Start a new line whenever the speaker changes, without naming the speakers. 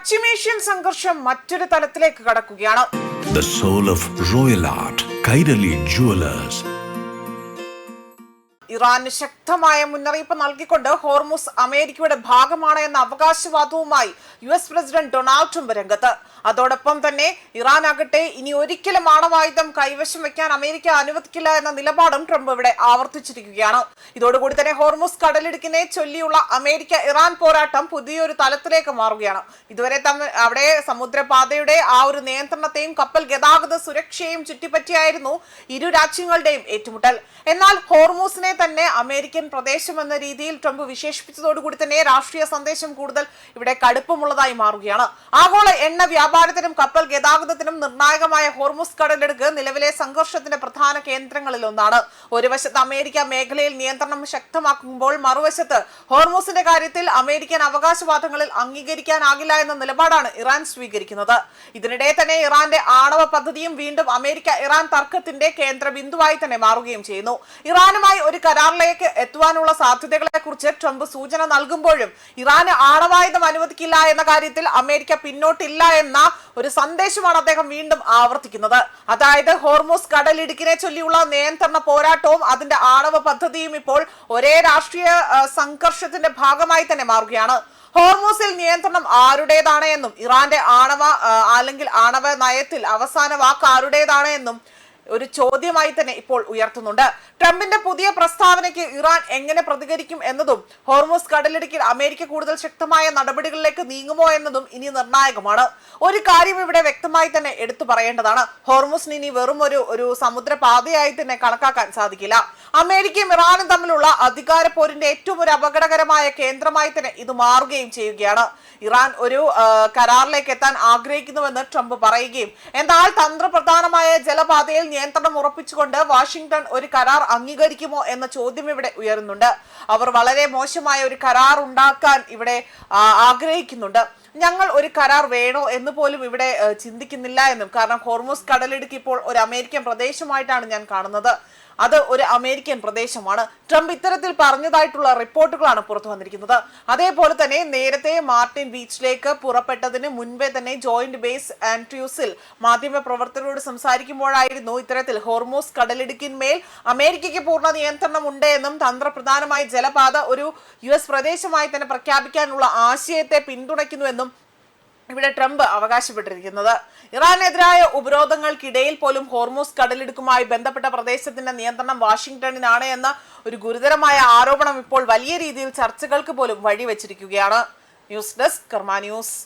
പശ്ചിമേഷ്യൻ സംഘർഷം മറ്റൊരു തലത്തിലേക്ക് കടക്കുകയാണ്.
The soul of royal art, Kairali Jewelers.
ഇറാന് ശക്തമായ മുന്നറിയിപ്പ് നൽകിക്കൊണ്ട് ഹോർമുസ് അമേരിക്കയുടെ ഭാഗമാണ് എന്ന അവകാശവാദവുമായി US പ്രസിഡന്റ് ഡൊണാൾഡ് ട്രംപ് രംഗത്ത്. അതോടൊപ്പം തന്നെ ഇറാൻ ആകട്ടെ ഇനി ഒരിക്കലും ആണവായുധം കൈവശം വെക്കാൻ അമേരിക്ക അനുവദിക്കില്ല എന്ന നിലപാടും ട്രംപ് ഇവിടെ ആവർത്തിച്ചിരിക്കുകയാണ്. ഇതോടുകൂടി തന്നെ ഹോർമുസ് കടലിടുക്കിനെ ചൊല്ലിയുള്ള അമേരിക്ക ഇറാൻ പോരാട്ടം പുതിയൊരു തലത്തിലേക്ക് മാറുകയാണ്. ഇതുവരെ അവിടെ സമുദ്രപാതയുടെ ആ ഒരു നിയന്ത്രണത്തെയും കപ്പൽ ഗതാഗത സുരക്ഷയും ചുറ്റിപ്പറ്റിയായിരുന്നു ഇരു രാജ്യങ്ങളുടെയും ഏറ്റുമുട്ടൽ. എന്നാൽ ഹോർമുസിനെ തന്നെ അമേരിക്കൻ പ്രദേശം എന്ന രീതിയിൽ ട്രംപ് വിശേഷിപ്പിച്ചതോടുകൂടി തന്നെ രാഷ്ട്രീയ സന്ദേശം കൂടുതൽ ഇവിടെ കടുപ്പമുള്ളതായി മാറുകയാണ്. ആഗോള എണ്ണ വ്യാപാരത്തിനും കപ്പൽ ഗതാഗതത്തിനും നിർണായകമായ ഹോർമുസ് കടലിടുക്ക് നിലവിലെ സംഘർഷത്തിന്റെ പ്രധാന കേന്ദ്രങ്ങളിൽ ഒന്നാണ്. ഒരു വശത്ത് അമേരിക്ക മേഖലയിൽ നിയന്ത്രണം ശക്തമാക്കുമ്പോൾ മറുവശത്ത് ഹോർമുസിന്റെ കാര്യത്തിൽ അമേരിക്കൻ അവകാശവാദങ്ങളിൽ അംഗീകരിക്കാനാകില്ല എന്ന നിലപാടാണ് ഇറാൻ സ്വീകരിക്കുന്നത്. ഇതിനിടെ തന്നെ ഇറാന്റെ ആണവ പദ്ധതിയും വീണ്ടും അമേരിക്ക ഇറാൻ തർക്കത്തിന്റെ കേന്ദ്ര ബിന്ദുവായി തന്നെ മാറുകയും ചെയ്യുന്നു. ഇറാനുമായി ഒരു കരാറിലേക്ക് എത്തുവാനുള്ള സാധ്യതകളെ കുറിച്ച് ട്രംപ് സൂചന നൽകുമ്പോഴും ഇറാന് ആണവായുധം അനുവദിക്കില്ല എന്ന കാര്യത്തിൽ അമേരിക്ക പിന്നോട്ടില്ല എന്ന ഒരു സന്ദേശമാണ് അദ്ദേഹം വീണ്ടും ആവർത്തിക്കുന്നത്. അതായത് ഹോർമുസ് കടലിടുക്കിനെ ചൊല്ലിയുള്ള നിയന്ത്രണ പോരാട്ടവും അതിന്റെ ആണവ പദ്ധതിയും ഇപ്പോൾ ഒരേ രാഷ്ട്രീയ സംഘർഷത്തിന്റെ ഭാഗമായി തന്നെ മാറുകയാണ്. ഹോർമുസിൽ നിയന്ത്രണം ആരുടേതാണ് എന്നും ഇറാന്റെ ആണവ നയത്തിൽ അവസാന വാക്ക് ആരുടേതാണ് എന്നും ഒരു ചോദ്യമായി തന്നെ ഇപ്പോൾ ഉയർത്തുന്നുണ്ട്. ട്രംപിന്റെ പുതിയ പ്രസ്താവനയ്ക്ക് ഇറാൻ എങ്ങനെ പ്രതികരിക്കും എന്നതും ഹോർമുസ് കടലിടുക്കിൽ അമേരിക്ക കൂടുതൽ ശക്തമായ നടപടികളിലേക്ക് നീങ്ങുമോ എന്നതും ഇനി നിർണായകമാണ്. ഒരു കാര്യം ഇവിടെ വ്യക്തമായി തന്നെ എടുത്തു പറയേണ്ടതാണ്. ഹോർമുസിന് ഇനി വെറും ഒരു സമുദ്രപാതയായി തന്നെ കണക്കാക്കാൻ സാധിക്കില്ല. അമേരിക്കയും ഇറാനും തമ്മിലുള്ള അധികാര പോരിന്റെ ഏറ്റവും ഒരു അപകടകരമായ കേന്ദ്രമായി തന്നെ ഇത് മാറുകയും ചെയ്യുകയാണ്. ഇറാൻ ഒരു കരാറിലേക്ക് എത്താൻ ആഗ്രഹിക്കുന്നുവെന്ന് ട്രംപ് പറയുകയും എന്നാൽ തന്ത്രപ്രധാനമായ ജലപാതയിൽ നിയന്ത്രണം ഉറപ്പിച്ചുകൊണ്ട് വാഷിംഗ്ടൺ ഒരു കരാർ അംഗീകരിക്കുമോ എന്ന ചോദ്യം ഇവിടെ ഉയരുന്നുണ്ട്. അവർ വളരെ മോശമായ ഒരു കരാർ ഉണ്ടാക്കാൻ ഇവിടെ ആഗ്രഹിക്കുന്നുണ്ട്. ഞങ്ങൾ ഒരു കരാർ വേണോ എന്ന് പോലും ഇവിടെ ചിന്തിക്കുന്നില്ല എന്നും, കാരണം ഹോർമുസ് കടലിടുക്ക് ഇപ്പോൾ ഒരു അമേരിക്കൻ പ്രദേശമായിട്ടാണ് ഞാൻ കാണുന്നത്. അത് ഒരു അമേരിക്കൻ പ്രദേശമാണ്. ട്രംപ് ഇത്തരത്തിൽ പറഞ്ഞതായിട്ടുള്ള റിപ്പോർട്ടുകളാണ് പുറത്തു വന്നിരിക്കുന്നത്. അതേപോലെ തന്നെ നേരത്തെ മാർട്ടിൻ ബീച്ചിലേക്ക് പുറപ്പെട്ടതിന് മുൻപേ തന്നെ ജോയിന്റ് ബേസ് ആൻഡ്രൂസിൽ മാധ്യമ പ്രവർത്തകരോട് സംസാരിക്കുമ്പോഴായിരുന്നു ഇത്തരത്തിൽ ഹോർമുസ് കടലിടുക്കിന്മേൽ അമേരിക്കയ്ക്ക് പൂർണ്ണ നിയന്ത്രണം ഉണ്ട് എന്നും തന്ത്രപ്രധാനമായ ജലപാത ഒരു US പ്രദേശമായി തന്നെ പ്രഖ്യാപിക്കാനുള്ള ആശയത്തെ പിന്തുണയ്ക്കുന്നുവെന്നും ഇവിടെ ട്രംപ് അവകാശപ്പെട്ടിരിക്കുന്നത്. ഇറാനെതിരായ ഉപരോധങ്ങൾക്കിടയിൽ പോലും ഹോർമുസ് കടലിടുക്കുമായി ബന്ധപ്പെട്ട പ്രദേശത്തിന്റെ നിയന്ത്രണം വാഷിംഗ്ടണിനാണ് എന്ന ഒരു ഗുരുതരമായ ആരോപണം ഇപ്പോൾ വലിയ രീതിയിൽ ചർച്ചകൾക്ക് പോലും വഴിവെച്ചിരിക്കുകയാണ്. ന്യൂസ് ഡെസ്ക് കർമ്മ ന്യൂസ്.